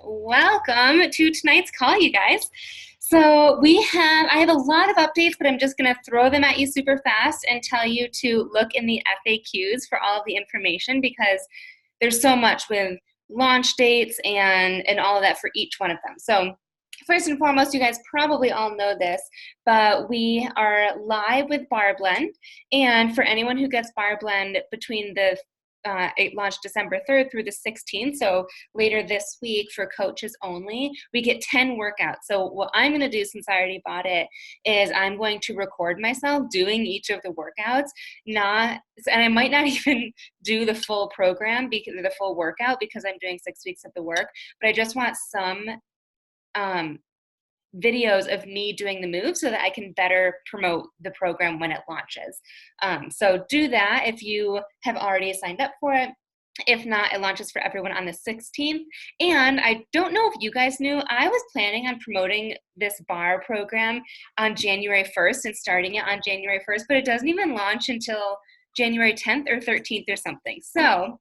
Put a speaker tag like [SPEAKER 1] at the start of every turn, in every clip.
[SPEAKER 1] Welcome to tonight's call, you guys. So I have a lot of updates, but I'm just going to throw them at you super fast and tell you to look in the FAQs for all of the information because there's so much with launch dates and all of that for each one of them. So first and foremost, you guys probably all know this, but we are live with Bar Blend. And for anyone who gets Bar Blend between it launched December 3rd through the 16th, so later this week for coaches only, we get 10 workouts. So what I'm going to do, since I already bought it, is I'm going to record myself doing each of the workouts, and I might not even do the full program, the full workout, because I'm doing 6 weeks of the work, but I just want some videos of me doing the moves so that I can better promote the program when it launches. So do that if you have already signed up for it. If not, it launches for everyone on the 16th. And I don't know if you guys knew, I was planning on promoting this bar program on January 1st and starting it on January 1st, but it doesn't even launch until January 10th or 13th or something. So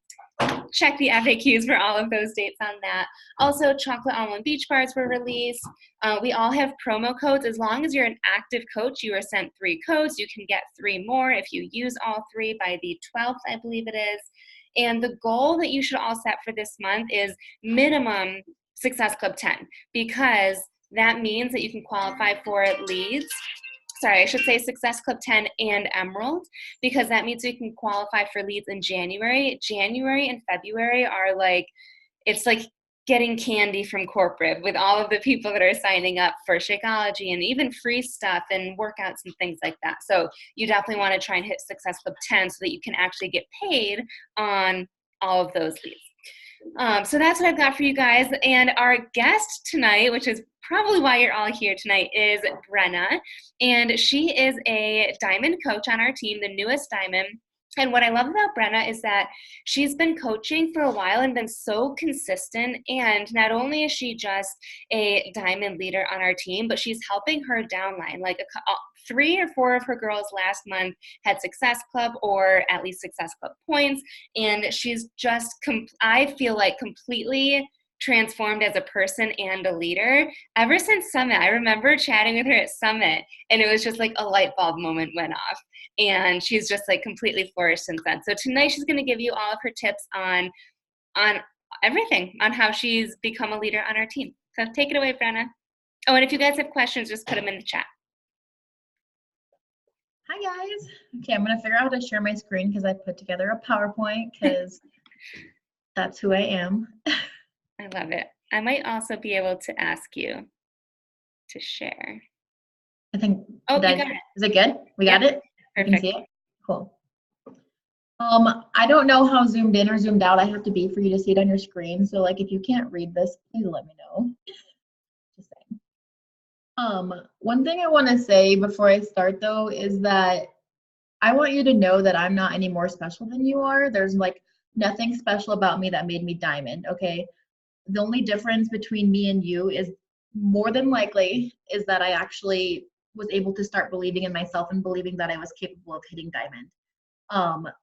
[SPEAKER 1] check the FAQs for all of those dates on that. Also, chocolate almond beach bars were released. We all have promo codes. As long as you're an active coach, you are sent 3 codes. You can get 3 more if you use all 3 by the 12th, I believe it is. And the goal that you should all set for this month is minimum Success Club 10, because that means that you can qualify for leads. Sorry, I should say Success Club 10 and Emerald, because that means you can qualify for leads in January. January and February are it's like getting candy from corporate with all of the people that are signing up for Shakeology and even free stuff and workouts and things like that. So you definitely want to try and hit Success Club 10 so that you can actually get paid on all of those leads. So that's what I've got for you guys. And our guest tonight, which is probably why you're all here tonight, is Brenna. And she is a diamond coach on our team, the newest diamond. And what I love about Brenna is that she's been coaching for a while and been so consistent. And not only is she just a diamond leader on our team, but she's helping her downline. 3 or 4 of her girls last month had Success Club or at least Success Club points. And she's just, I feel like, completely transformed as a person and a leader ever since Summit. I remember chatting with her at Summit, and it was just like a light bulb moment went off. And she's just completely flourished since then. So tonight she's going to give you all of her tips on everything, on how she's become a leader on our team. So take it away, Brenna. Oh, and if you guys have questions, just put them in the chat.
[SPEAKER 2] Hi guys. Okay, I'm going to figure out how to share my screen because I put together a PowerPoint because that's who I am.
[SPEAKER 1] I love it. I might also be able to ask you to share.
[SPEAKER 2] I think.
[SPEAKER 1] Oh, you got it.
[SPEAKER 2] Is it good? We got it?
[SPEAKER 1] Perfect.
[SPEAKER 2] You can see it? Cool. I don't know how zoomed in or zoomed out I have to be for you to see it on your screen. So if you can't read this, please let me know. Just saying. One thing I want to say before I start though is that I want you to know that I'm not any more special than you are. There's nothing special about me that made me diamond, okay? The only difference between me and you is more than likely is that I actually was able to start believing in myself and believing that I was capable of hitting diamond.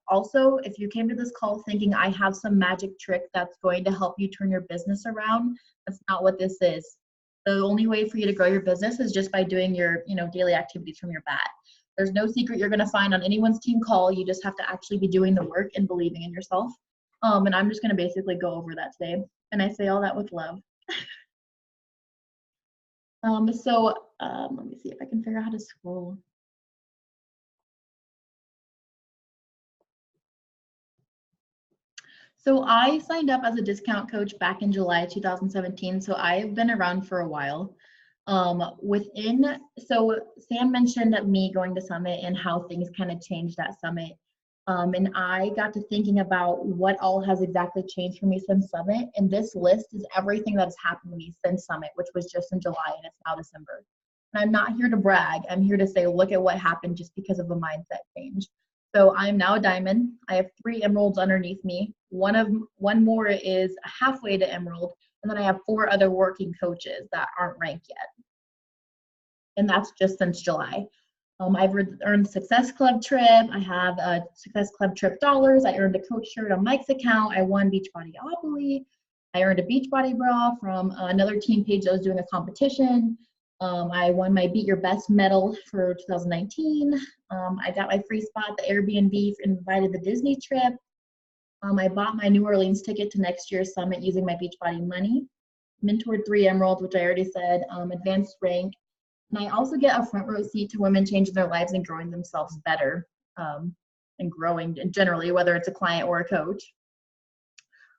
[SPEAKER 2] Also, if you came to this call thinking I have some magic trick that's going to help you turn your business around, that's not what this is. The only way for you to grow your business is just by doing your, daily activities from your bat. There's no secret you're going to find on anyone's team call. You just have to actually be doing the work and believing in yourself. And I'm just going to basically go over that today. And I say all that with love. Let me see if I can figure out how to scroll. So I signed up as a discount coach back in July 2017. So I've been around for a while. So Sam mentioned me going to Summit and how things kind of changed at Summit. And I got to thinking about what all has exactly changed for me since Summit. And this list is everything that's happened to me since Summit, which was just in July and it's now December. And I'm not here to brag. I'm here to say, look at what happened just because of a mindset change. So I'm now a diamond. I have 3 emeralds underneath me. One more is halfway to emerald. And then I have 4 other working coaches that aren't ranked yet. And that's just since July. I've earned Success Club trip. I have a Success Club trip dollars. I earned a coach shirt on Mike's account. I won Beachbody Opoly. I earned a Beachbody bra from another team page that was doing a competition. I won my Beat Your Best medal for 2019. I got my free spot at the Airbnb, invited the Disney trip. I bought my New Orleans ticket to next year's summit using my Beachbody money. Mentored 3 Emeralds, which I already said, advanced rank. And I also get a front row seat to women changing their lives and growing themselves better, and growing generally, whether it's a client or a coach.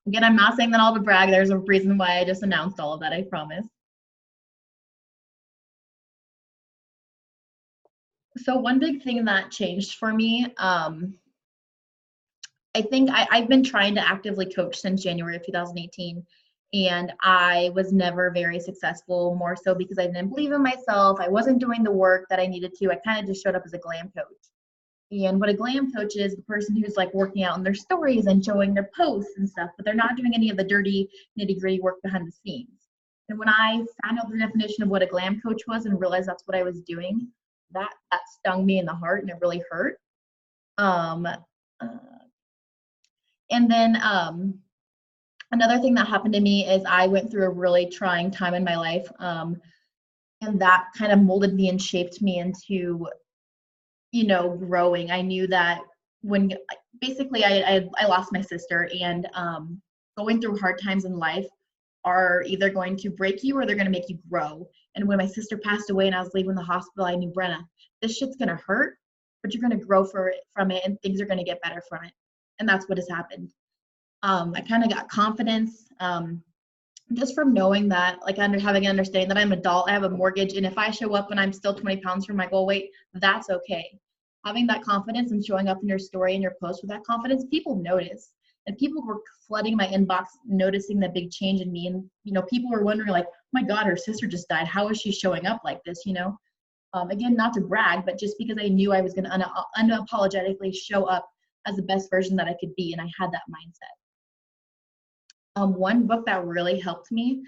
[SPEAKER 2] Again, I'm not saying that all to brag. There's a reason why I just announced all of that, I promise. So one big thing that changed for me, I think I've been trying to actively coach since January of 2018, and I was never very successful, more so because I didn't believe in myself. I wasn't doing the work that I needed to. I kind of just showed up as a glam coach. And what a glam coach is, the person who's like working out in their stories and showing their posts and stuff, but they're not doing any of the dirty, nitty-gritty work behind the scenes. And when I found out the definition of what a glam coach was and realized that's what I was doing, that stung me in the heart and it really hurt. And then another thing that happened to me is I went through a really trying time in my life, and that kind of molded me and shaped me into, growing. I knew that when basically I lost my sister, and going through hard times in life are either going to break you or they're going to make you grow. And when my sister passed away and I was leaving the hospital, I knew, Brenna, this shit's going to hurt, but you're going to grow from it and things are going to get better from it. And that's what has happened. I kind of got confidence just from knowing that, like, having an understanding that I'm an adult, I have a mortgage, and if I show up and I'm still 20 pounds from my goal weight, that's okay. Having that confidence and showing up in your story and your post with that confidence, people notice. And people were flooding my inbox, noticing the big change in me. And, people were wondering, like, oh my God, her sister just died. How is she showing up like this, Again, not to brag, but just because I knew I was going to unapologetically show up as the best version that I could be, and I had that mindset. One book that really helped me,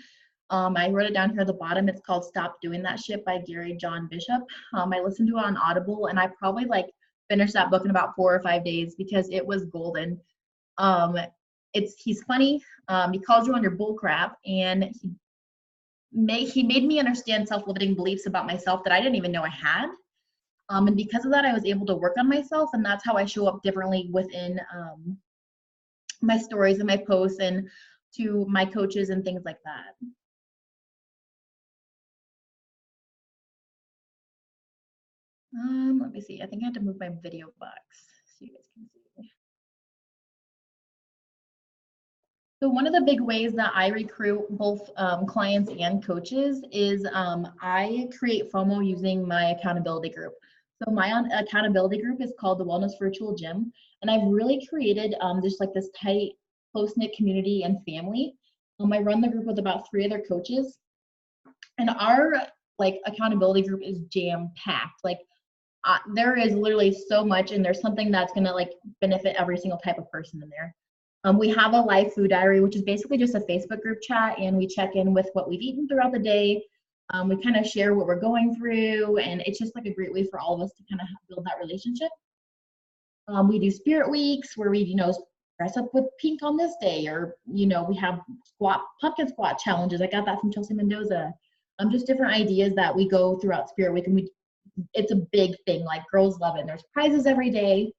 [SPEAKER 2] I wrote it down here at the bottom. It's called Stop Doing That Shit by Gary John Bishop. I listened to it on Audible, and I probably finished that book in about 4 or 5 days because it was golden. He's funny. He calls you on your bull crap, and he made me understand self-limiting beliefs about myself that I didn't even know I had. And because of that, I was able to work on myself, and that's how I show up differently within my stories and my posts and to my coaches and things like that. Let me see. I think I have to move my video box so you guys can see. So one of the big ways that I recruit both clients and coaches is I create FOMO using my accountability group. So my accountability group is called the Wellness Virtual Gym, and I've really created just like this tight, close-knit community and family. I run the group with about 3 other coaches, and our accountability group is jam-packed. There is literally so much, and there's something that's gonna benefit every single type of person in there. We have a live food diary, which is basically just a Facebook group chat, and we check in with what we've eaten throughout the day. We kind of share what we're going through, and it's just a great way for all of us to kind of build that relationship. We do spirit weeks where we, dress up with pink on this day, or, we have pumpkin squat challenges. I got that from Chelsea Mendoza. Just different ideas that we go throughout spirit week, and it's a big thing. Girls love it. And there's prizes every day,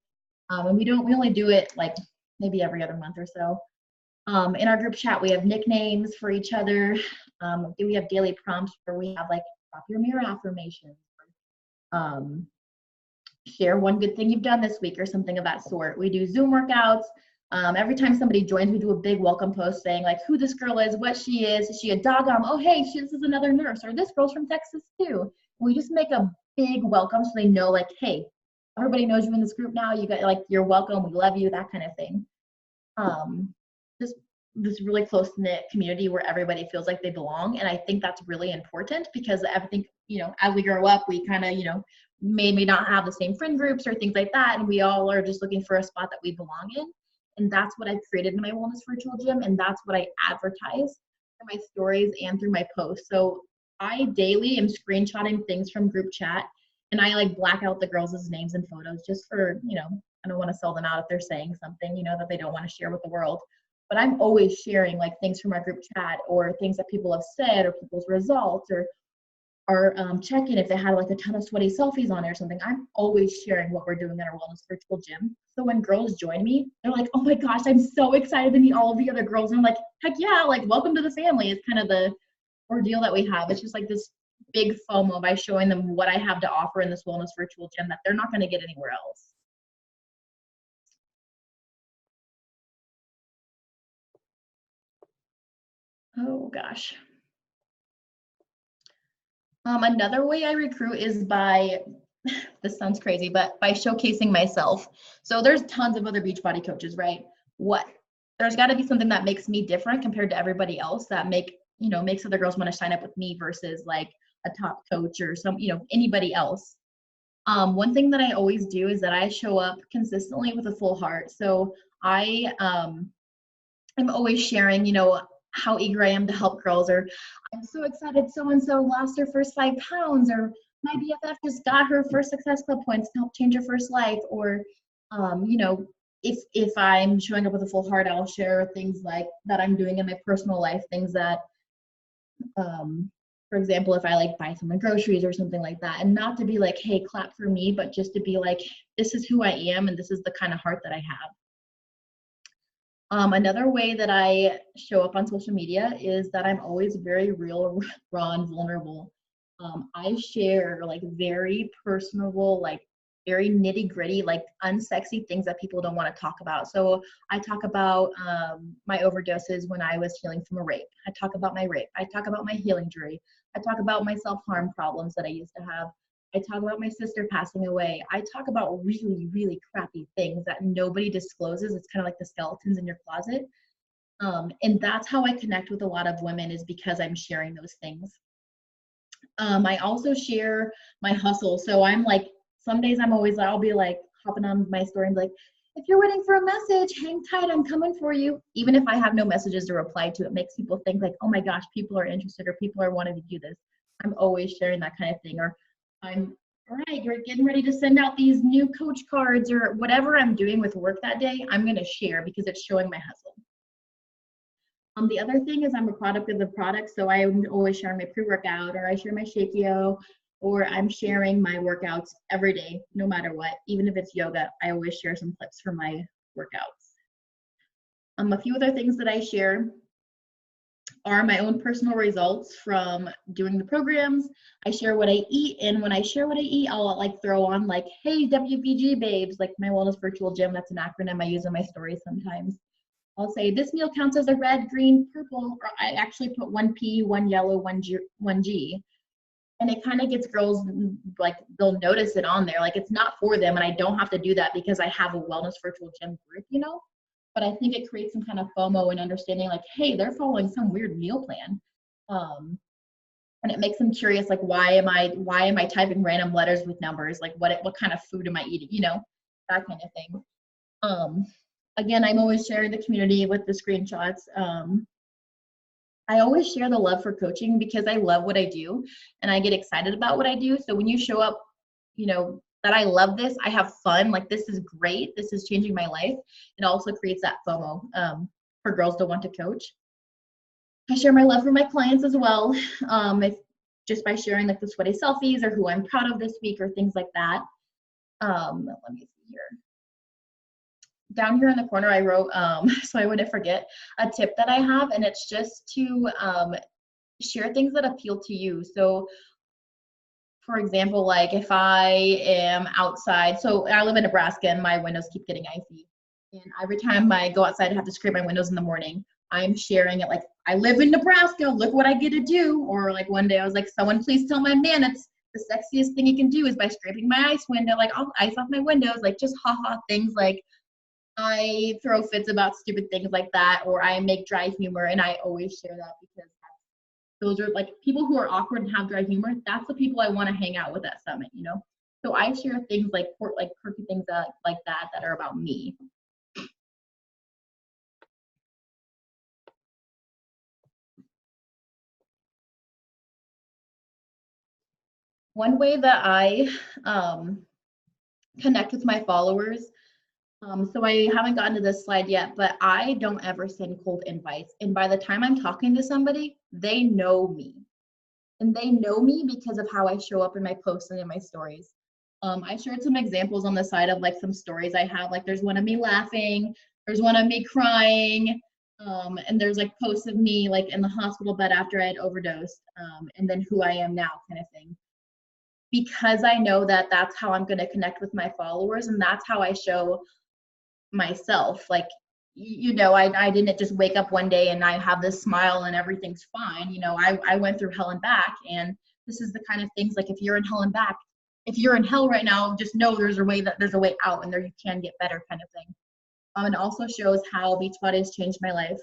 [SPEAKER 2] and we only do it maybe every other month or so. In our group chat, we have nicknames for each other. We have daily prompts where we have drop your mirror affirmations. Share one good thing you've done this week or something of that sort. We do Zoom workouts. Every time somebody joins, we do a big welcome post saying who this girl is, what she is she a dog on? Oh, hey, this is another nurse, or this girl's from Texas too. We just make a big welcome so they know hey, everybody knows you in this group now. You got you're welcome. We love you, that kind of thing. Just this really close-knit community where everybody feels like they belong. And I think that's really important because I think, as we grow up, we kind of, may not have the same friend groups or things like that. And we all are just looking for a spot that we belong in. And that's what I've created in my Wellness Virtual Gym. And that's what I advertise through my stories and through my posts. So I daily am screenshotting things from group chat, and I black out the girls' names and photos just for, I don't want to sell them out if they're saying something, that they don't want to share with the world. but I'm always sharing like things from our group chat or things that people have said or people's results or check-in if they had like a ton of sweaty selfies on it or something. I'm always sharing what we're doing in our wellness virtual gym. So when girls join me, they're like, oh my gosh, I'm so excited to meet all of the other girls. And I'm like, heck yeah, like welcome to the family. It's kind of the ordeal that we have. It's just like this big FOMO by showing them what I have to offer in this wellness virtual gym that they're not going to get anywhere else. Oh gosh. Another way I recruit is by, this sounds crazy, but by showcasing myself. So there's tons of other Beachbody coaches, right? There's got to be something that makes me different compared to everybody else that makes other girls want to sign up with me versus like a top coach or anybody else. One thing that I always do is that I show up consistently with a full heart. So I'm always sharing, how eager I am to help girls, or I'm so excited so-and-so lost her first 5 pounds, or my BFF just got her first Success Club points to help change her first life, or, if I'm showing up with a full heart, I'll share things like that I'm doing in my personal life, things that, for example, if I like buy someone groceries or something like that, and not to be like, hey, clap for me, but just to be like, this is who I am and this is the kind of heart that I have. Another way that I show up on social media is that I'm always very real, raw, and vulnerable. I share like very personable, like very nitty gritty, like unsexy things that people don't want to talk about. So I talk about my overdoses when I was healing from a rape. I talk about my rape. I talk about my healing journey. I talk about my self-harm problems that I used to have. I talk about my sister passing away. I talk about really, really crappy things that nobody discloses. It's kind of like the skeletons in your closet. And that's how I connect with a lot of women, is because I'm sharing those things. I also share my hustle. So I'm like, some days I'll be like hopping on my story and be like, if you're waiting for a message, hang tight, I'm coming for you. Even if I have no messages to reply to, it makes people think like, oh my gosh, people are interested or people are wanting to do this. I'm always sharing that kind of thing. Or all right, you're getting ready to send out these new coach cards, or whatever I'm doing with work that day, I'm going to share because it's showing my hustle. The other thing is I'm a product of the product. So I'm always sharing my pre-workout, or I share my Shakio, or I'm sharing my workouts every day, no matter what. Even if it's yoga, I always share some clips from my workouts. A few other things that I share are my own personal results from doing the programs. I share what I eat, and when I share what I eat, I'll like throw on like, hey, WVG babes, like my wellness virtual gym. That's an acronym I use in my stories sometimes. I'll say this meal counts as a red, green, purple, or I actually put 1 P, 1 yellow, 1 G. And it kind of gets girls, like they'll notice it on there. Like it's not for them, and I don't have to do that because I have a wellness virtual gym group, But I think it creates some kind of FOMO and understanding like, hey, they're following some weird meal plan. And it makes them curious, like, why am I typing random letters with numbers? Like what kind of food am I eating? That kind of thing. Again, I'm always sharing the community with the screenshots. I always share the love for coaching because I love what I do and I get excited about what I do. So when you show up, that I love this, I have fun, like this is great, this is changing my life. It also creates that FOMO for girls to want to coach. I share my love for my clients as well, just by sharing like the sweaty selfies or who I'm proud of this week or things like that. Let me see here. Down here in the corner, I wrote, so I wouldn't forget, a tip that I have, and it's just to share things that appeal to you. So for example, like if I am outside, so I live in Nebraska and my windows keep getting icy. And every time I go outside, I have to scrape my windows in the morning. I'm sharing it like, I live in Nebraska, look what I get to do. Or like one day I was like, someone please tell my man it's the sexiest thing he can do is by scraping my ice window. Like I'll ice off my windows, like just haha things. Like I throw fits about stupid things like that, or I make dry humor, and I always share that because those are like people who are awkward and have dry humor. That's the people I want to hang out with at Summit, So I share things like quirky things like that are about me. One way that I connect with my followers So I haven't gotten to this slide yet, but I don't ever send cold invites. And by the time I'm talking to somebody, they know me. And they know me because of how I show up in my posts and in my stories. I shared some examples on the side of like some stories I have. Like there's one of me laughing, there's one of me crying, and there's like posts of me like in the hospital bed after I had overdosed, and then who I am now kind of thing. Because I know that that's how I'm going to connect with my followers, and that's how I show myself. Like, I didn't just wake up one day and I have this smile and everything's fine. I went through hell and back, and this is the kind of things like if you're in hell and back, if you're in hell right now, just know there's a way out, and there you can get better kind of thing. And also shows how Beachbody has changed my life,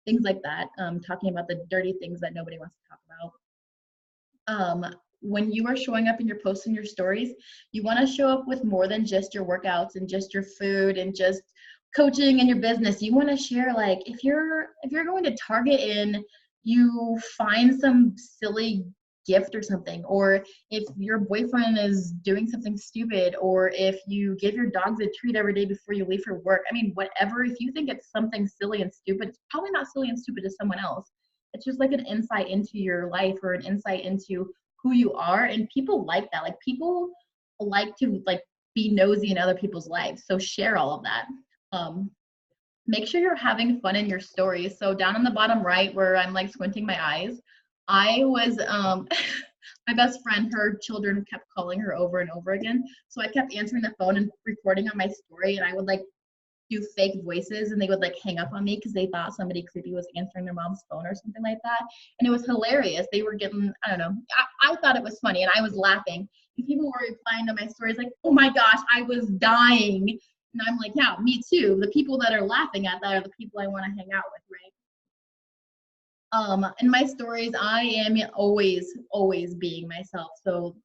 [SPEAKER 2] things like that. Talking about the dirty things that nobody wants to talk about. When you are showing up in your posts and your stories, you want to show up with more than just your workouts and just your food and just coaching and your business. You want to share, like, if you're going to Target and you find some silly gift or something, or if your boyfriend is doing something stupid, or if you give your dogs a treat every day before you leave for work. I mean, whatever, if you think it's something silly and stupid, it's probably not silly and stupid to someone else. It's just like an insight into your life or an insight into who you are, and people like that. Like, people like to like be nosy in other people's lives, so share all of that. Make sure you're having fun in your stories. So down in the bottom right where I'm like squinting my eyes, I was my best friend, her children kept calling her over and over again, so I kept answering the phone and recording on my story, and I would like do fake voices, and they would like hang up on me because they thought somebody creepy was answering their mom's phone or something like that. And it was hilarious. They were getting, I don't know, I thought it was funny, and I was laughing. And people were replying to my stories like, oh my gosh, I was dying. And I'm like, yeah, me too. The people that are laughing at that are the people I want to hang out with, right? In my stories, I am always being myself. So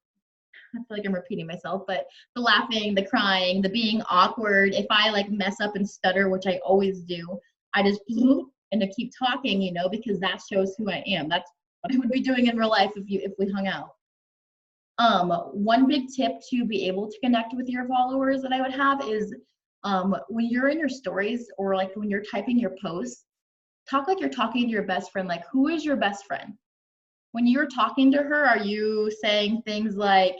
[SPEAKER 2] I feel like I'm repeating myself, but the laughing, the crying, the being awkward. If I like mess up and stutter, which I always do, I just and to keep talking, because that shows who I am. That's what I would be doing in real life if we hung out. One big tip to be able to connect with your followers that I would have is when you're in your stories or like when you're typing your posts, talk like you're talking to your best friend. Like, who is your best friend? When you're talking to her, are you saying things like,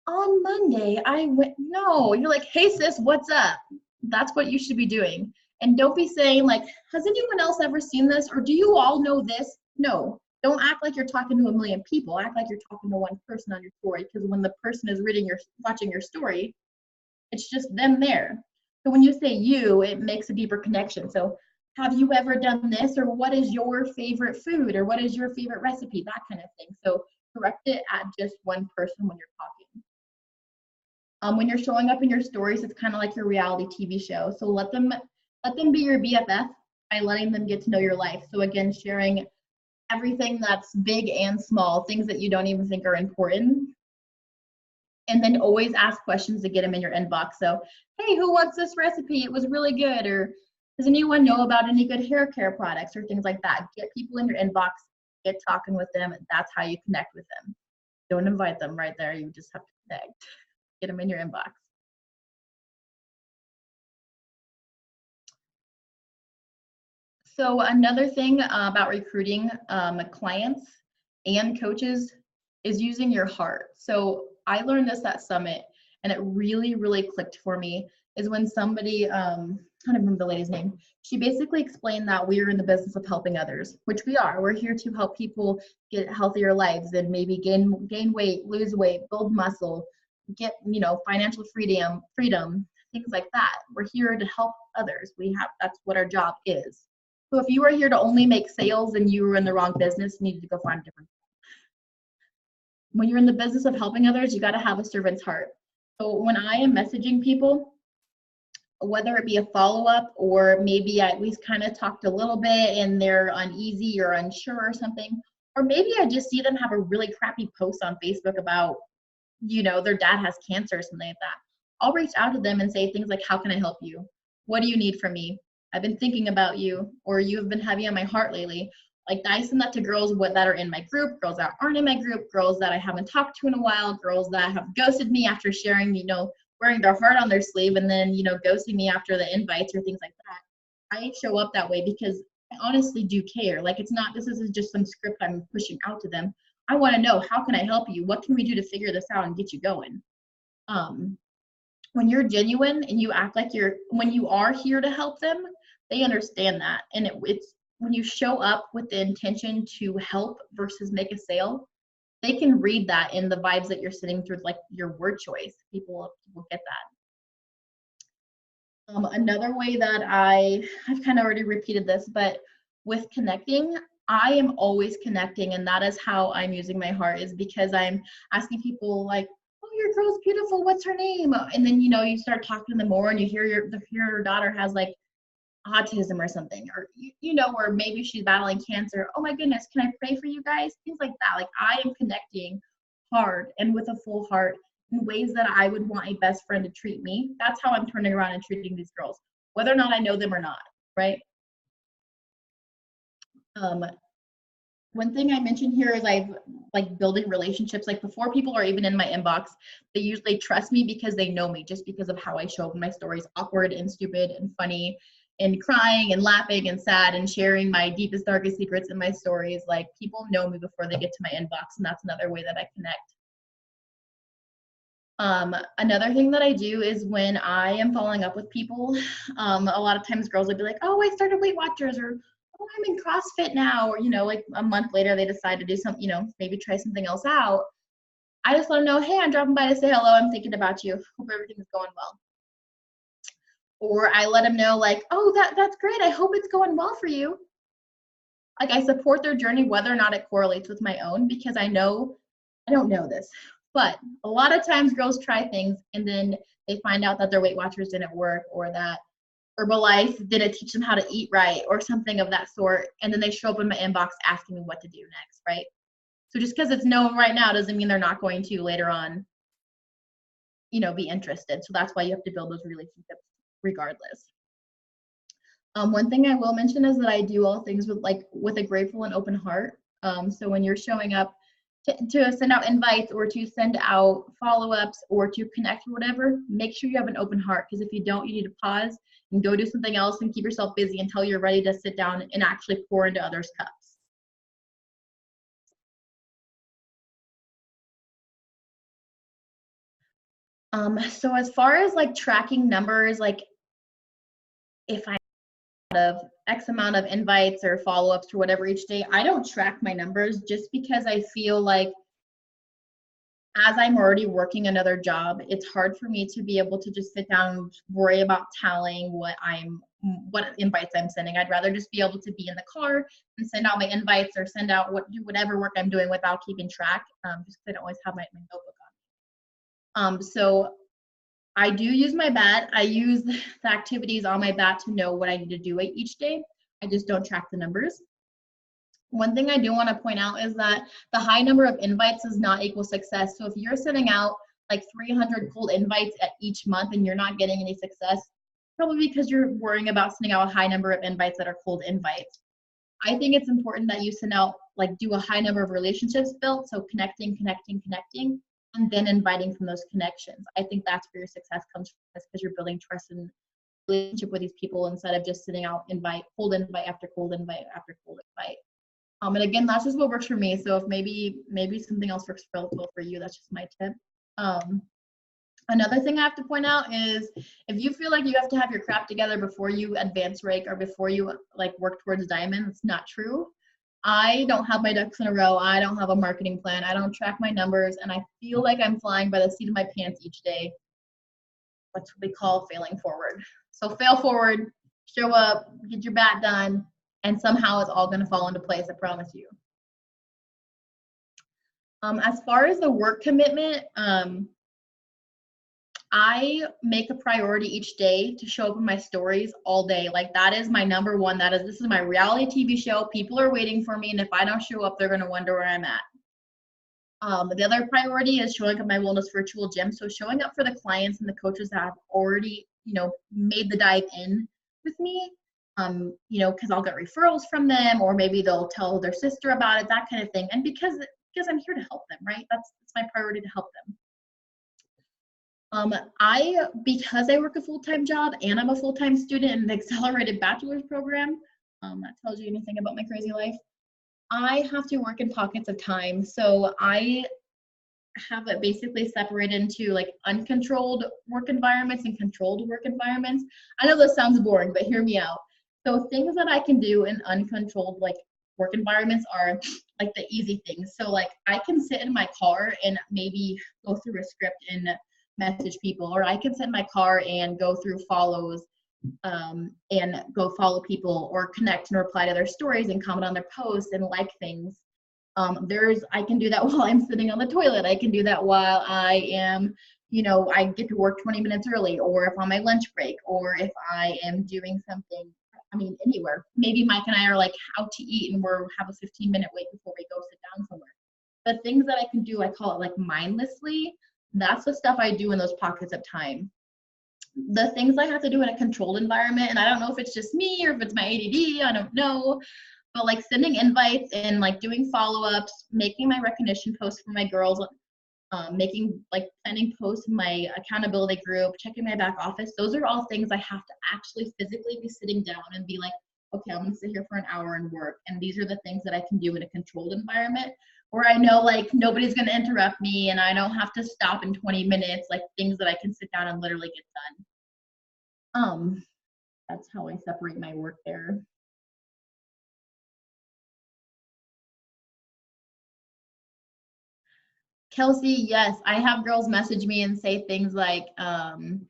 [SPEAKER 2] on Monday, no, you're like, hey sis, what's up? That's what you should be doing. And don't be saying like, has anyone else ever seen this? Or do you all know this? No, don't act like you're talking to a million people. Act like you're talking to one person on your story, because when the person is watching your story, it's just them there. So when you say you, it makes a deeper connection. So have you ever done this? Or what is your favorite food? Or what is your favorite recipe? That kind of thing. So direct it at just one person when you're talking. When you're showing up in your stories, it's kind of like your reality TV show. So let them be your BFF by letting them get to know your life. So again, sharing everything that's big and small, things that you don't even think are important. And then always ask questions to get them in your inbox. So, hey, who wants this recipe? It was really good. Or does anyone know about any good hair care products or things like that? Get people in your inbox, get talking with them. That's how you connect with them. Don't invite them right there. You just have to connect. Get them in your inbox. So another thing about recruiting clients and coaches is using your heart. So I learned this at Summit, and it really, really clicked for me, is when somebody, I don't remember the lady's name, she basically explained that we are in the business of helping others, which we are. We're here to help people get healthier lives and maybe gain weight, lose weight, build muscle, get, financial freedom, things like that. We're here to help others. That's what our job is. So if you are here to only make sales and you were in the wrong business, you need to go find a different. When you're in the business of helping others, you got to have a servant's heart. So when I am messaging people, whether it be a follow-up or maybe I at least kind of talked a little bit and they're uneasy or unsure or something, or maybe I just see them have a really crappy post on Facebook about, their dad has cancer or something like that. I'll reach out to them and say things like, how can I help you? What do you need from me? I've been thinking about you, or you have been heavy on my heart lately. Like, I send that to girls that are in my group, girls that aren't in my group, girls that I haven't talked to in a while, girls that have ghosted me after sharing, wearing their heart on their sleeve and then, you know, ghosting me after the invites or things like that. I show up that way because I honestly do care. Like, it's not, this isn't just some script I'm pushing out to them. I want to know, how can I help you? What can we do to figure this out and get you going? When you're genuine and you act like when you are here to help them, they understand that. And it's when you show up with the intention to help versus make a sale, they can read that in the vibes that you're sitting through, like your word choice. People get that. Another way that I've kind of already repeated this, but with connecting, I am always connecting, and that is how I'm using my heart, is because I'm asking people like, oh, your girl's beautiful, what's her name? And then, you know, you start talking to them more and you hear your daughter has like autism or something, or you know, or maybe she's battling cancer. Oh my goodness, can I pray for you guys? Things like that. Like, I am connecting hard and with a full heart in ways that I would want a best friend to treat me. That's how I'm turning around and treating these girls, whether or not I know them or not, right? One thing I mentioned here is I've like building relationships. Like, before people are even in my inbox, they usually trust me because they know me, just because of how I show up in my stories, awkward and stupid and funny and crying and laughing and sad and sharing my deepest, darkest secrets in my stories. Like, people know me before they get to my inbox, and that's another way that I connect. Another thing that I do is when I am following up with people, a lot of times girls will be like, oh, I started Weight Watchers, or oh, I'm in CrossFit now, or, you know, like a month later they decide to do something, you know, maybe try something else out. I just let them know, hey, I'm dropping by to say hello, I'm thinking about you, hope everything's going well. Or I let them know, like, oh, that's great, I hope it's going well for you. Like, I support their journey whether or not it correlates with my own, because I don't know this, but a lot of times girls try things and then they find out that their Weight Watchers didn't work, or that Herbalife didn't teach them how to eat right, or something of that sort, and then they show up in my inbox asking me what to do next, right? So just because it's no right now doesn't mean they're not going to later on, you know, be interested. So that's why you have to build those relationships regardless. One thing I will mention is that I do all things with a grateful and open heart. So when you're showing up to send out invites, or to send out follow-ups, or to connect or whatever, make sure you have an open heart, because if you don't, you need to pause and go do something else and keep yourself busy until you're ready to sit down and actually pour into others' cups. So as far as like tracking numbers, like if I have X amount of invites or follow-ups or whatever each day, I don't track my numbers, just because I feel like, as I'm already working another job, it's hard for me to be able to just sit down and worry about tallying what invites I'm sending. I'd rather just be able to be in the car and send out my invites, or do whatever work I'm doing without keeping track, just because I don't always have my notebook on. So I do use my bat. I use the activities on my bat to know what I need to do each day. I just don't track the numbers. One thing I do want to point out is that the high number of invites does not equal success. So if you're sending out like 300 cold invites at each month and you're not getting any success, probably because you're worrying about sending out a high number of invites that are cold invites. I think it's important that you send out, like, do a high number of relationships built. So connecting, and then inviting from those connections. I think that's where your success comes from, because you're building trust and relationship with these people, instead of just sending out cold invite after cold invite after cold invite. And again, that's just what works for me. So if maybe something else works well for you, that's just my tip. Another thing I have to point out is, if you feel like you have to have your crap together before you advance rake, or before you like work towards diamond, it's not true. I don't have my ducks in a row. I don't have a marketing plan. I don't track my numbers, and I feel like I'm flying by the seat of my pants each day. That's what we call failing forward. So fail forward, show up, get your bat done, and somehow it's all going to fall into place, I promise you. As far as the work commitment, I make a priority each day to show up in my stories all day. Like, that is my number one. This is my reality TV show. People are waiting for me, and if I don't show up, they're going to wonder where I'm at. The other priority is showing up at my wellness virtual gym. So showing up for the clients and the coaches that have already, you know, made the dive in with me, you know, because I'll get referrals from them, or maybe they'll tell their sister about it, that kind of thing. And because I'm here to help them, right? That's my priority, to help them. Because I work a full-time job and I'm a full-time student in the accelerated bachelor's program, that tells you anything about my crazy life, I have to work in pockets of time. So I have it basically separated into like uncontrolled work environments and controlled work environments. I know this sounds boring, but hear me out. So things that I can do in uncontrolled like work environments are like the easy things. So like I can sit in my car and maybe go through a script and message people, or I can sit in my car and go through follows and go follow people or connect and reply to their stories and comment on their posts and like things. I can do that while I'm sitting on the toilet. I can do that while I am, I get to work 20 minutes early, or if on my lunch break, or if I am doing something, anywhere. Maybe Mike and I are like out to eat and have a 15-minute wait before we go sit down somewhere. The things that I can do, I call it like mindlessly. That's the stuff I do in those pockets of time. The things I have to do in a controlled environment, and I don't know if it's just me or if it's my ADD, I don't know, but like sending invites and like doing follow-ups, making my recognition posts for my girls, sending posts in my accountability group, checking my back office, those are all things I have to actually physically be sitting down and be like, okay, I'm gonna sit here for an hour and work. And these are the things that I can do in a controlled environment where I know like nobody's gonna interrupt me and I don't have to stop in 20 minutes, like things that I can sit down and literally get done. That's how I separate my work there. Kelsey, yes, I have girls message me and say things like, I'm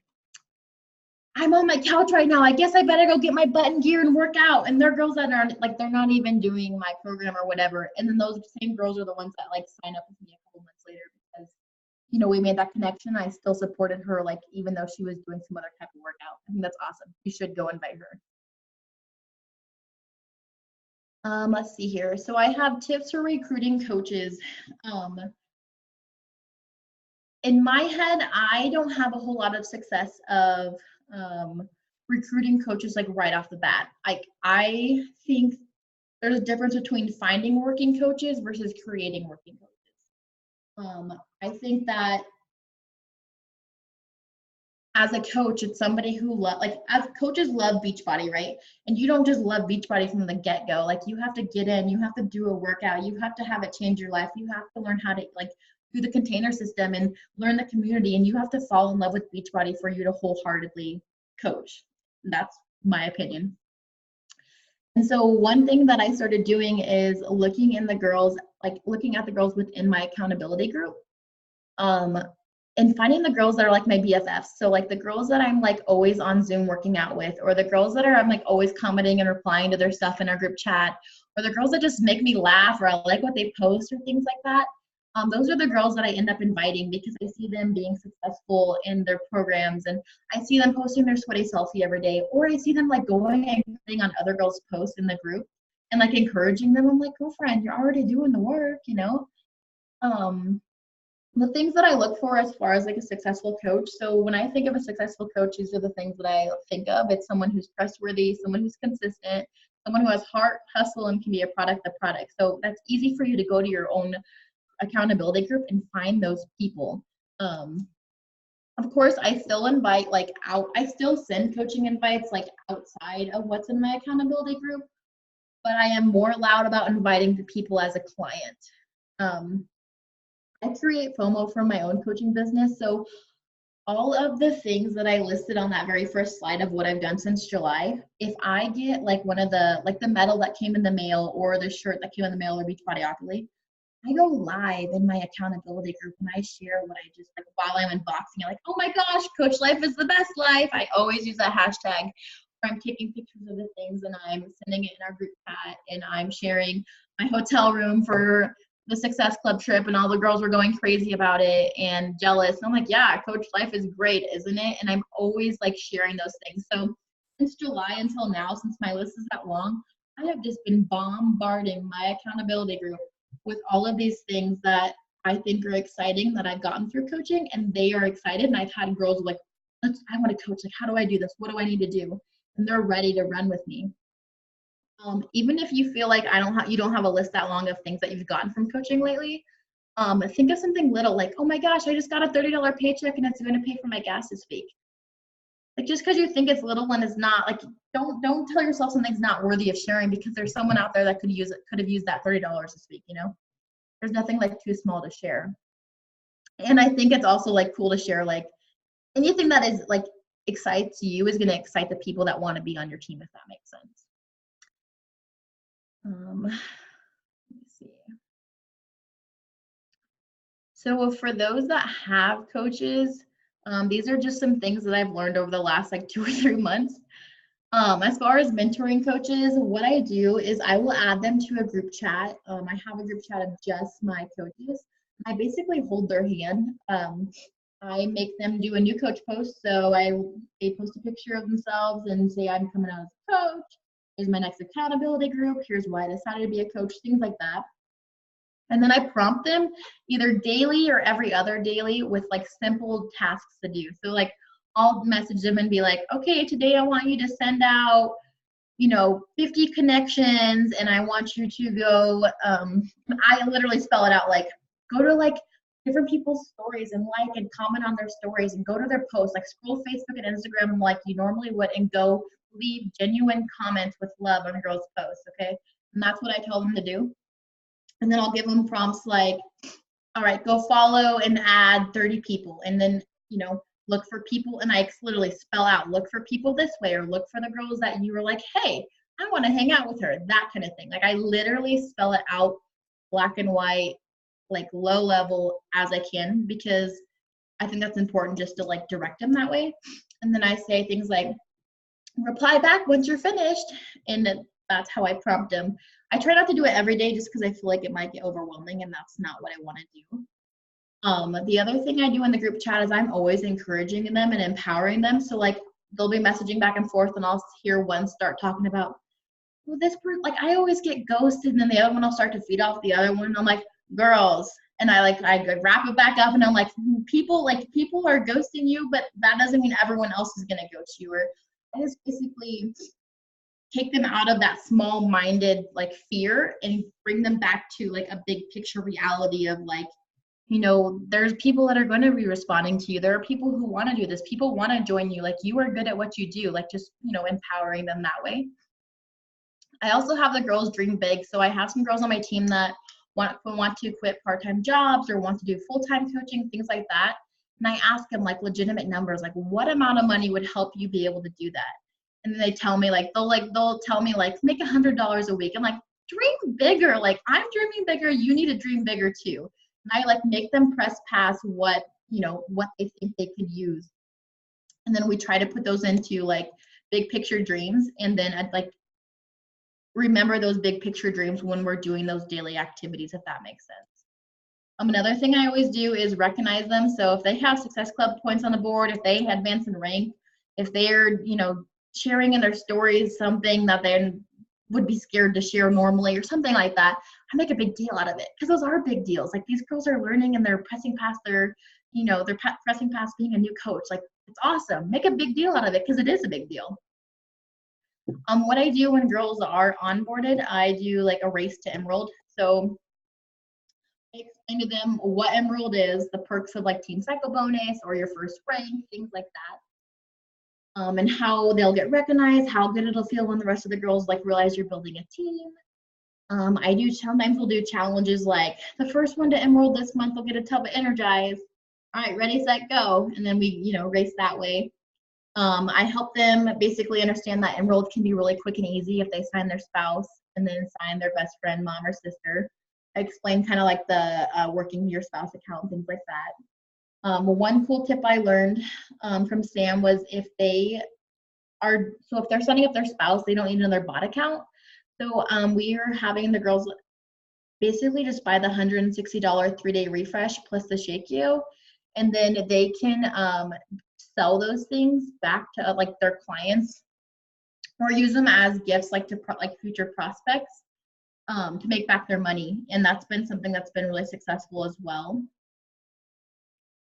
[SPEAKER 2] on my couch right now. I guess I better go get my butt in gear and work out. And they're girls that are like, they're not even doing my program or whatever. And then those same girls are the ones that like sign up with me a couple months later because, we made that connection. I still supported her, like, even though she was doing some other type of workout. I think that's awesome. You should go invite her. Let's see here. So I have tips for recruiting coaches. In my head, I don't have a whole lot of success of recruiting coaches like right off the bat. I think there's a difference between finding working coaches versus creating working coaches. I think that as a coach, it's somebody who as coaches love Beachbody, right? And you don't just love Beachbody from the get-go. Like you have to get in, you have to do a workout, you have to have it change your life, you have to learn how to do the container system and learn the community, and you have to fall in love with Beachbody for you to wholeheartedly coach. That's my opinion. And so one thing that I started doing is looking at the girls within my accountability group. And finding the girls that are like my BFFs. So like the girls that I'm like always on Zoom working out with, or the girls that I'm like always commenting and replying to their stuff in our group chat, or the girls that just make me laugh or I like what they post or things like that. Those are the girls that I end up inviting because I see them being successful in their programs, and I see them posting their sweaty selfie every day, or I see them like going and commenting on other girls' posts in the group and like encouraging them. I'm like, girlfriend, you're already doing the work, The things that I look for as far as like a successful coach. So when I think of a successful coach, these are the things that I think of. It's someone who's trustworthy, someone who's consistent, someone who has heart, hustle, and can be a product of product. So that's easy for you to go to your own accountability group and find those people. Of course, I still invite I still send coaching invites like outside of what's in my accountability group, but I am more loud about inviting the people as a client. I create FOMO from my own coaching business. So all of the things that I listed on that very first slide of what I've done since July, if I get like one of the medal that came in the mail or the shirt that came in the mail or Beachbody Oculate, I go live in my accountability group and I share what I just while I'm unboxing. I'm like, oh my gosh, Coach Life is the best life. I always use that hashtag where I'm taking pictures of the things and I'm sending it in our group chat and I'm sharing my hotel room for the Success Club trip, and all the girls were going crazy about it and jealous. And I'm like, yeah, Coach Life is great, isn't it? And I'm always like sharing those things. So since July until now, since my list is that long, I have just been bombarding my accountability group with all of these things that I think are exciting that I've gotten through coaching, and they are excited. And I've had girls like, I want to coach. Like, how do I do this? What do I need to do? And they're ready to run with me. Even if you feel like you don't have a list that long of things that you've gotten from coaching lately, Think of something little like, oh my gosh, I just got a $30 paycheck and it's going to pay for my gas this week. Like just because you think it's little and it's not, like don't tell yourself something's not worthy of sharing because there's someone out there that could have used that $30 this week, you know? There's nothing like too small to share. And I think it's also like cool to share like anything that is like excites you is going to excite the people that want to be on your team, if that makes sense. Let me see. So for those that have coaches, these are just some things that I've learned over the last like 2 or 3 months. As far as mentoring coaches, what I do is I will add them to a group chat. I have a group chat of just my coaches. I basically hold their hand. I make them do a new coach post. So they post a picture of themselves and say, I'm coming out as a coach. Here's my next accountability group. Here's why I decided to be a coach, things like that. And then I prompt them either daily or every other daily with like simple tasks to do. So like I'll message them and be like, okay, today I want you to send out, 50 connections and I want you to go, I literally spell it out like, go to like different people's stories and like and comment on their stories and go to their posts, like scroll Facebook and Instagram like you normally would and go leave genuine comments with love on a girl's posts, okay? And that's what I tell them to do. And then I'll give them prompts like, all right, go follow and add 30 people. And then, look for people. And I literally spell out, look for people this way, or look for the girls that you were like, hey, I want to hang out with her, that kind of thing. Like I literally spell it out black and white, like low level as I can, because I think that's important just to like direct them that way. And then I say things like, reply back once you're finished. And that's how I prompt them. I try not to do it every day just because I feel like it might get overwhelming and that's not what I want to do. The other thing I do in the group chat is I'm always encouraging them and empowering them. So like they'll be messaging back and forth and I'll hear one start talking about, well, this person, like I always get ghosted, and then the other one will start to feed off the other one. And I'm like, girls. And I wrap it back up and I'm like, people are ghosting you, but that doesn't mean everyone else is gonna ghost you. Or I just basically take them out of that small-minded like fear and bring them back to like a big picture reality of like, there's people that are going to be responding to you. There are people who want to do this. People want to join you. Like you are good at what you do. Like just, empowering them that way. I also have the girls dream big. So I have some girls on my team that want to quit part-time jobs or want to do full-time coaching, things like that. And I ask them like legitimate numbers, like what amount of money would help you be able to do that? And then they tell me they'll tell me like make $100 a week. I'm like, dream bigger. Like I'm dreaming bigger. You need to dream bigger too. And I like make them press past what they think they could use. And then we try to put those into like big picture dreams. And then I'd like remember those big picture dreams when we're doing those daily activities, if that makes sense. Another thing I always do is recognize them. So if they have Success Club points on the board, if they advance in rank, if they're, sharing in their stories something that they would be scared to share normally or something like that, I make a big deal out of it because those are big deals. Like these girls are learning and they're pressing past pressing past being a new coach. Like it's awesome. Make a big deal out of it because it is a big deal. What I do when girls are onboarded, I do like a race to Emerald. So I explain to them what Emerald is, the perks of like Team Cycle bonus or your first rank, things like that. And how they'll get recognized, how good it'll feel when the rest of the girls like realize you're building a team. Sometimes we'll do challenges like the first one to Emerald this month will get a tub of Energize. All right, ready, set, go. And then we, race that way. I help them basically understand that Emerald can be really quick and easy if they sign their spouse and then sign their best friend, mom, or sister. I explain kind of like the working your spouse account, things like that. One cool tip I learned from Sam was if they're signing up their spouse, they don't need another bot account. So we are having the girls basically just buy the $160 3-day refresh plus the Shake You, and then they can sell those things back to like their clients or use them as gifts like to future prospects to make back their money. And that's been something that's been really successful as well.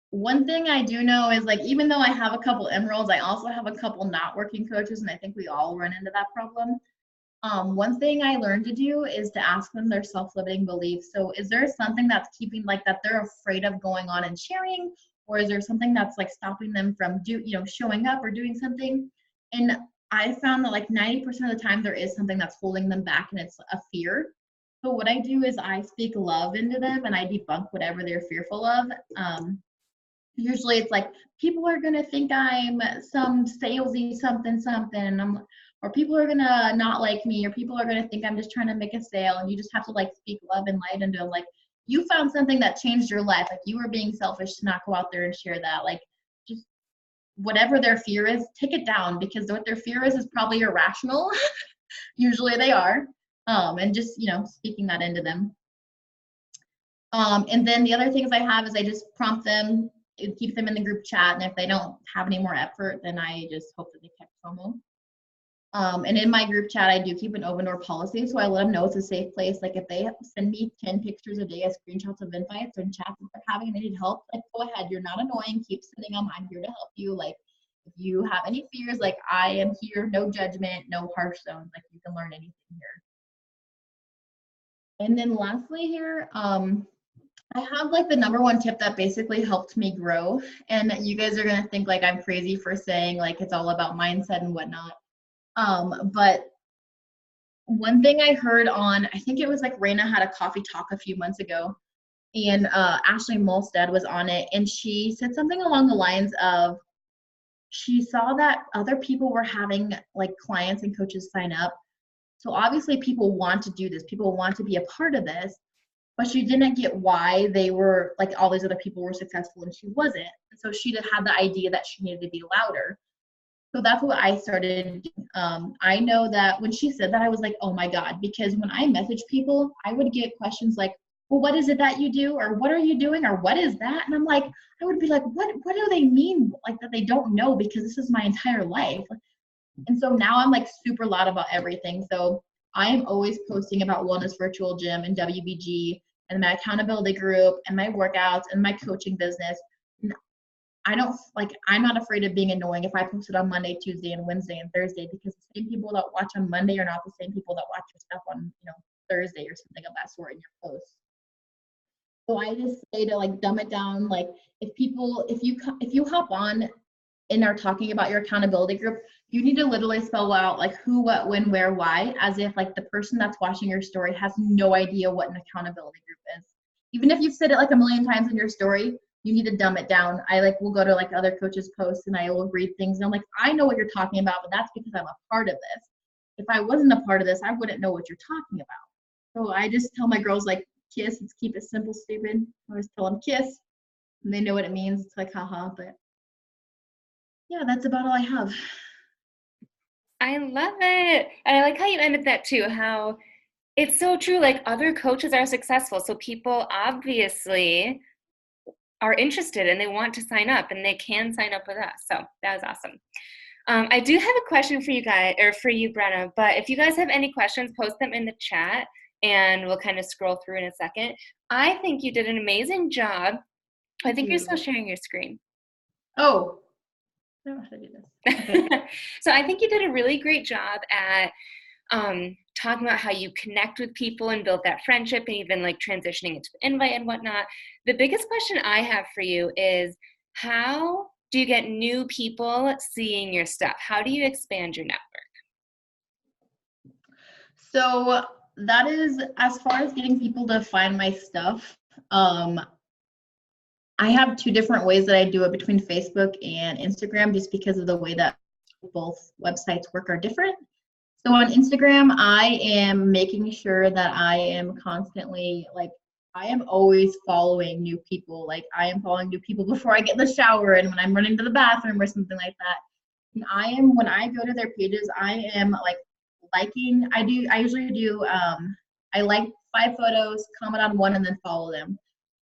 [SPEAKER 2] One thing I do know is like, even though I have a couple Emeralds, I also have a couple not working coaches, and I think we all run into that problem. One thing I learned to do is to ask them their self-limiting beliefs. So is there something that's keeping like that they're afraid of going on and sharing, or is there something that's like stopping them from showing up or doing something? And I found that like 90% of the time there is something that's holding them back, and it's a fear. So what I do is I speak love into them and I debunk whatever they're fearful of. Usually it's like, people are going to think I'm some salesy something something, or people are going to not like me, or people are going to think I'm just trying to make a sale. And you just have to like speak love and light into them. Like, you found something that changed your life. Like, you were being selfish to not go out there and share that. Like, just whatever their fear is, take it down, because what their fear is probably irrational. Usually they are. And just, speaking that into them. And then the other things I have is I just prompt them, keep them in the group chat, and if they don't have any more effort, then I just hope that they catch FOMO. And in my group chat, I do keep an open door policy, so I let them know it's a safe place. Like, if they send me 10 pictures a day as screenshots of invites and chats that they're having and they need help, like, go ahead, you're not annoying, keep sending them, I'm here to help you. Like, if you have any fears, like, I am here, no judgment, no harsh zones, like, you can learn anything here. And then lastly here, I have like the number one tip that basically helped me grow. And you guys are gonna think like I'm crazy for saying like it's all about mindset and whatnot. But one thing I heard on, I think it was like Brenna had a coffee talk a few months ago, and Ashley Molstead was on it, and she said something along the lines of, she saw that other people were having like clients and coaches sign up. So obviously people want to do this, people want to be a part of this, but she didn't get why they were like all these other people were successful and she wasn't. And so she had the idea that she needed to be louder. So that's what I started. I know that when she said that, I was like, oh my God, because when I message people, I would get questions like, well, what is it that you do? Or what are you doing? Or what is that? And I'm like, I would be like, what do they mean? Like, that they don't know, because this is my entire life. And so now I'm like super loud about everything. So I am always posting about Wellness Virtual Gym and WBG and my accountability group and my workouts and my coaching business. And I'm not afraid of being annoying if I post it on Monday, Tuesday, and Wednesday and Thursday, because the same people that watch on Monday are not the same people that watch your stuff on, Thursday or something of that sort in your posts. So I just say to like dumb it down. Like, if you hop on and are talking about your accountability group, you need to literally spell out like who, what, when, where, why, as if like the person that's watching your story has no idea what an accountability group is. Even if you've said it like a million times in your story, you need to dumb it down. I will go to like other coaches' posts and I will read things and I'm like, I know what you're talking about, but that's because I'm a part of this. If I wasn't a part of this, I wouldn't know what you're talking about. So I just tell my girls like, kiss, let's keep it simple, stupid. I always tell them kiss, and they know what it means. It's like, haha, but yeah, that's about all I have.
[SPEAKER 1] I love it. And I like how you ended that too, how it's so true. Like, other coaches are successful, so people obviously are interested and they want to sign up, and they can sign up with us. So that was awesome. I do have a question for you guys, or for you, Brenna, but if you guys have any questions, post them in the chat and we'll kind of scroll through in a second. I think you did an amazing job. I think you're still sharing your screen.
[SPEAKER 2] Oh, I don't know how to do this. Okay.
[SPEAKER 1] So I think you did a really great job at talking about how you connect with people and build that friendship, and even like transitioning into the invite and whatnot. The biggest question I have for you is, how do you get new people seeing your stuff? How do you expand your network?
[SPEAKER 2] So that is, as far as getting people to find my stuff, I have two different ways that I do it between Facebook and Instagram, just because of the way that both websites work are different. So on Instagram, I am making sure that I am constantly, like, I am always following new people. Like, I am following new people before I get in the shower and when I'm running to the bathroom or something like that. And when I go to their pages, I am like liking, I usually do, I like 5 photos, comment on 1, and then follow them.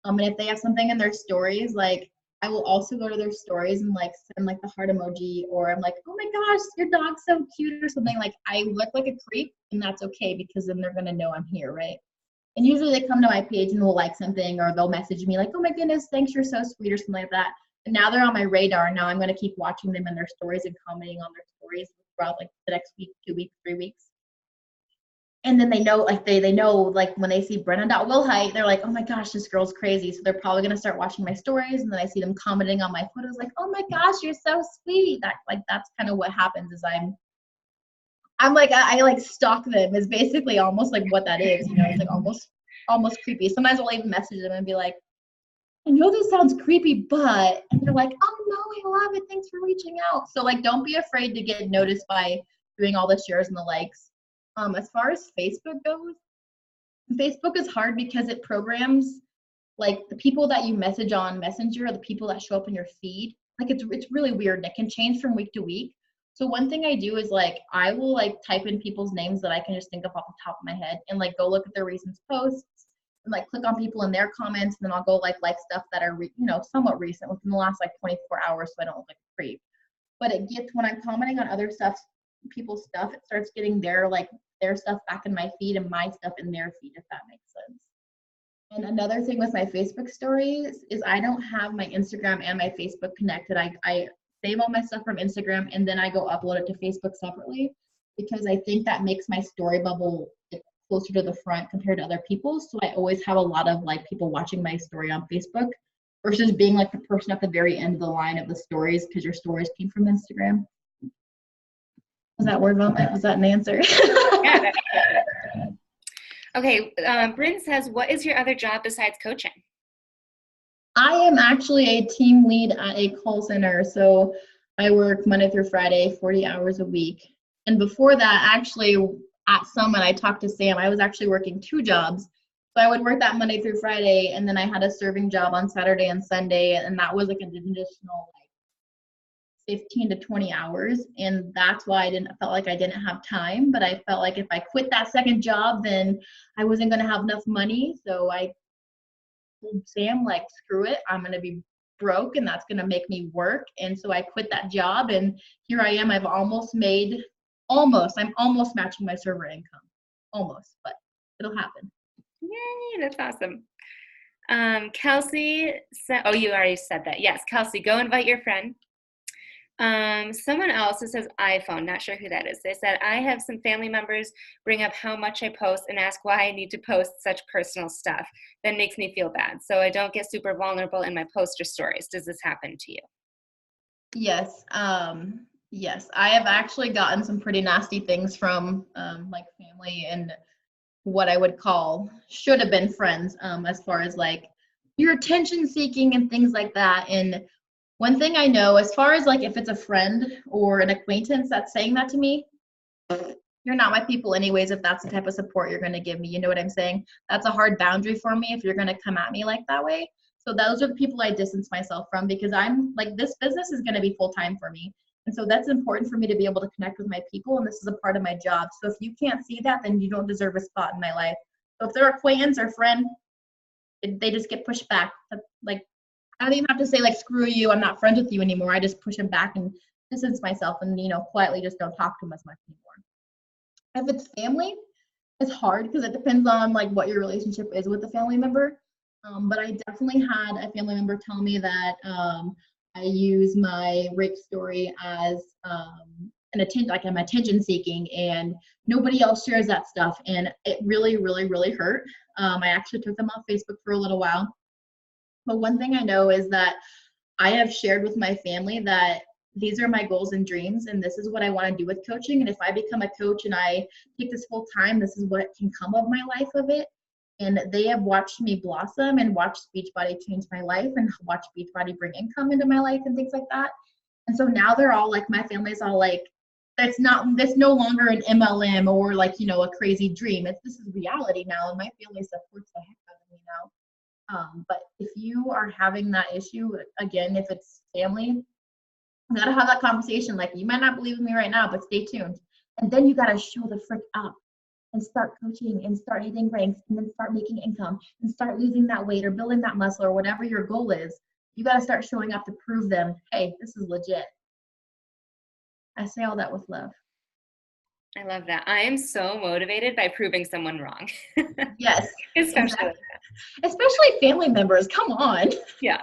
[SPEAKER 2] And if they have something in their stories, like, I will also go to their stories and like send like the heart emoji, or I'm like, oh my gosh, your dog's so cute, or something. Like, I look like a creep, and that's okay, because then they're gonna know I'm here, right? And usually they come to my page and will like something, or they'll message me like, oh my goodness, thanks, you're so sweet, or something like that. And now they're on my radar. Now I'm gonna keep watching them in their stories and commenting on their stories throughout like the next week, 2 weeks, 3 weeks. And then they know, like they know, like when they see Brenna.Wilhite, they're like, oh my gosh, this girl's crazy. So they're probably gonna start watching my stories, and then I see them commenting on my photos, like, oh my gosh, you're so sweet. That's kind of what happens is I'm like I like stalk them is basically almost like what that is, you know, it's like almost creepy. Sometimes I'll even message them and be like, I know this sounds creepy, but, and they're like, oh no, I love it. Thanks for reaching out. So like, don't be afraid to get noticed by doing all the shares and the likes. As far as Facebook goes, Facebook is hard because it programs like the people that you message on Messenger are the people that show up in your feed. Like it's really weird and it can change from week to week. So one thing I do is like I will like type in people's names that I can just think of off the top of my head and like go look at their recent posts and like click on people in their comments, and then I'll go like stuff that are somewhat recent within the last like 24 hours so I don't look like a creep. But it gets, when I'm commenting on other stuff, people's stuff, it starts getting their stuff back in my feed and my stuff in their feed, if that makes sense. And another thing with my Facebook stories is I don't have my Instagram and my Facebook connected. I save all my stuff from Instagram and then I go upload it to Facebook separately because I think that makes my story bubble closer to the front compared to other people's. So I always have a lot of like people watching my story on Facebook versus being like the person at the very end of the line of the stories because your stories came from Instagram. Was that word vomit? Was that an answer?
[SPEAKER 1] Yeah, that's perfect. Okay, Bryn says, what is your other job besides coaching?
[SPEAKER 2] I am actually a team lead at a call center. So I work Monday through Friday, 40 hours a week. And before that, actually at Summit, I talked to Sam, I was actually working 2 jobs. So I would work that Monday through Friday, and then I had a serving job on Saturday and Sunday, and that was like an additional like 15 to 20 hours. And that's why I felt like I didn't have time, but I felt like if I quit that second job, then I wasn't going to have enough money. So I told Sam, like, screw it, I'm going to be broke and that's going to make me work. And so I quit that job, and here I am. I'm almost matching my server income. Almost, but it'll happen.
[SPEAKER 1] Yay, that's awesome. Kelsey said, oh, you already said that. Yes, Kelsey, go invite your friend. Someone else who says iPhone, not sure who that is. They said, I have some family members bring up how much I post and ask why I need to post such personal stuff. That makes me feel bad. So I don't get super vulnerable in my post or stories. Does this happen to you?
[SPEAKER 2] Yes. Yes, I have actually gotten some pretty nasty things from like family and what I would call should have been friends, as far as like your attention seeking and things like that. And one thing I know, as far as like if it's a friend or an acquaintance that's saying that to me, you're not my people anyways if that's the type of support you're going to give me. You know what I'm saying? That's a hard boundary for me if you're going to come at me like that way. So those are the people I distance myself from because I'm like, this business is going to be full time for me. And so that's important for me to be able to connect with my people. And this is a part of my job. So if you can't see that, then you don't deserve a spot in my life. So if they're acquaintance or friend, they just get pushed back. Like, I don't even have to say like, screw you, I'm not friends with you anymore. I just push them back and distance myself and, quietly just don't talk to them as much anymore. If it's family, it's hard because it depends on like what your relationship is with the family member. But I definitely had a family member tell me that I use my rape story as I'm attention seeking, and nobody else shares that stuff, and it really, really, really hurt. I actually took them off Facebook for a little while. But one thing I know is that I have shared with my family that these are my goals and dreams, and this is what I want to do with coaching. And if I become a coach and I take this full time, this is what can come of my life of it. And they have watched me blossom and watched Beachbody change my life and watch Beachbody bring income into my life and things like that. And so now they're all like, my family's all like, that's no longer an MLM or like, a crazy dream. This is reality now, and my family supports the heck out of me now. But if you are having that issue, again, if it's family, you gotta have that conversation. Like, you might not believe in me right now, but stay tuned. And then you gotta show the frick up and start coaching and start hitting ranks and then start making income and start losing that weight or building that muscle or whatever your goal is. You gotta start showing up to prove them, hey, this is legit. I say all that with love.
[SPEAKER 1] I love that. I am so motivated by proving someone wrong.
[SPEAKER 2] Yes.
[SPEAKER 1] Especially
[SPEAKER 2] family members. Come on.
[SPEAKER 1] Yeah.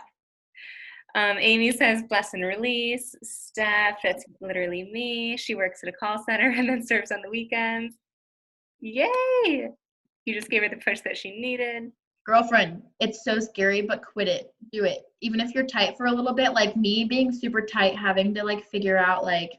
[SPEAKER 1] Amy says, bless and release. Steph, that's literally me. She works at a call center and then serves on the weekends. Yay! You just gave her the push that she needed.
[SPEAKER 2] Girlfriend, it's so scary, but quit it. Do it. Even if you're tight for a little bit, like me being super tight, having to like figure out like,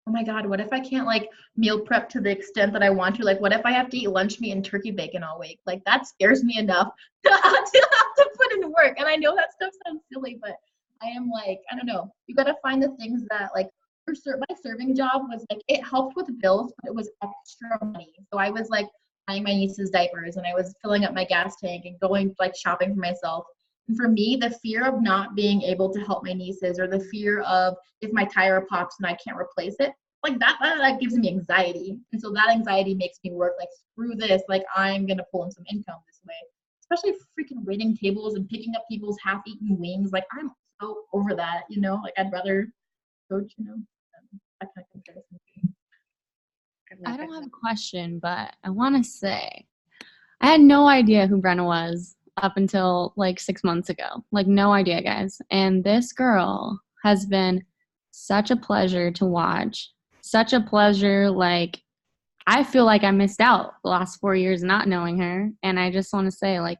[SPEAKER 2] oh my God, what if I can't like meal prep to the extent that I want to? Like, what if I have to eat lunch meat and turkey bacon all week? Like, that scares me enough to have to put in work. And I know that stuff sounds silly, but I am like, I don't know. You got to find the things that like, my serving job was like, it helped with bills, but it was extra money. So I was like buying my niece's diapers and I was filling up my gas tank and going like shopping for myself. And for me, the fear of not being able to help my nieces or the fear of if my tire pops and I can't replace it, like that gives me anxiety. And so that anxiety makes me work like, screw this, like I'm going to pull in some income this way. Especially freaking waiting tables and picking up people's half-eaten wings. Like I'm so over that, you know, like I'd rather coach, you know, that kind of comparison.
[SPEAKER 3] I don't have a question, but I want to say I had no idea who Brenna was up until like 6 months ago. Like, no idea, guys. And this girl has been such a pleasure to watch. Such a pleasure. Like, I feel like I missed out the last 4 years not knowing her. And I just want to say, like,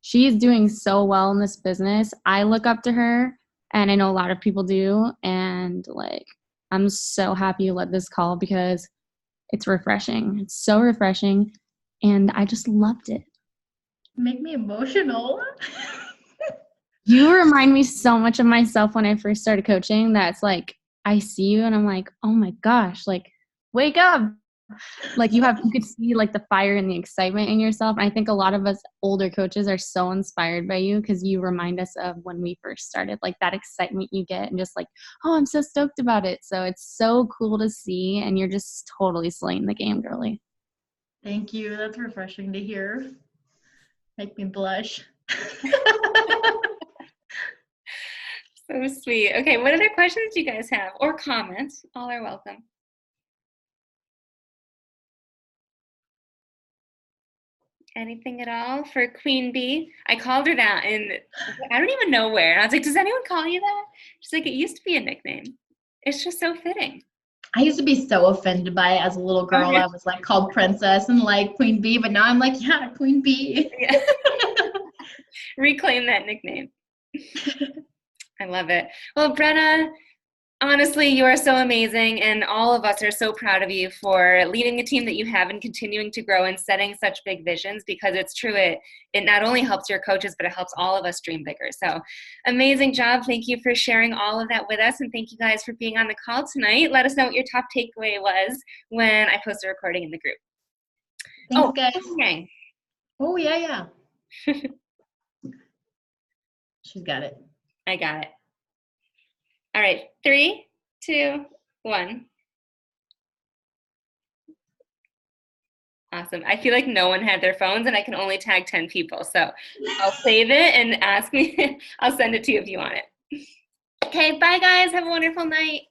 [SPEAKER 3] she's doing so well in this business. I look up to her, and I know a lot of people do. And, like, I'm so happy you led this call because it's refreshing. It's so refreshing. And I just loved it.
[SPEAKER 2] Make me emotional.
[SPEAKER 3] You remind me so much of myself when I first started coaching. That's like, I see you and I'm like, oh my gosh, like, wake up. Like you could see like the fire and the excitement in yourself. And I think a lot of us older coaches are so inspired by you because you remind us of when we first started, like that excitement you get and just like, oh, I'm so stoked about it. So it's so cool to see. And you're just totally slaying the game, girly.
[SPEAKER 2] Thank you. That's refreshing to hear. Make me blush.
[SPEAKER 1] So sweet. Okay, what other questions do you guys have or comments? All are welcome. Anything at all for Queen Bee? I called her that and I don't even know where. And I was like, does anyone call you that? She's like, it used to be a nickname. It's just so fitting.
[SPEAKER 2] I used to be so offended by it as a little girl.
[SPEAKER 1] Okay.
[SPEAKER 2] I was like called princess and like Queen Bee, but now I'm like, yeah, Queen Bee.
[SPEAKER 1] Yeah. Reclaim that nickname. I love it. Well, Brenna, honestly, you are so amazing, and all of us are so proud of you for leading the team that you have and continuing to grow and setting such big visions, because it's true, it not only helps your coaches, but it helps all of us dream bigger. So amazing job. Thank you for sharing all of that with us, and thank you guys for being on the call tonight. Let us know what your top takeaway was when I post a recording in the group.
[SPEAKER 2] Thanks, guys.
[SPEAKER 1] Okay.
[SPEAKER 2] Oh, yeah. She's got it.
[SPEAKER 1] I got it. All right, 3, 2, 1. Awesome. I feel like no one had their phones and I can only tag 10 people. So I'll save it and ask me. I'll send it to you if you want it. Okay, bye guys. Have a wonderful night.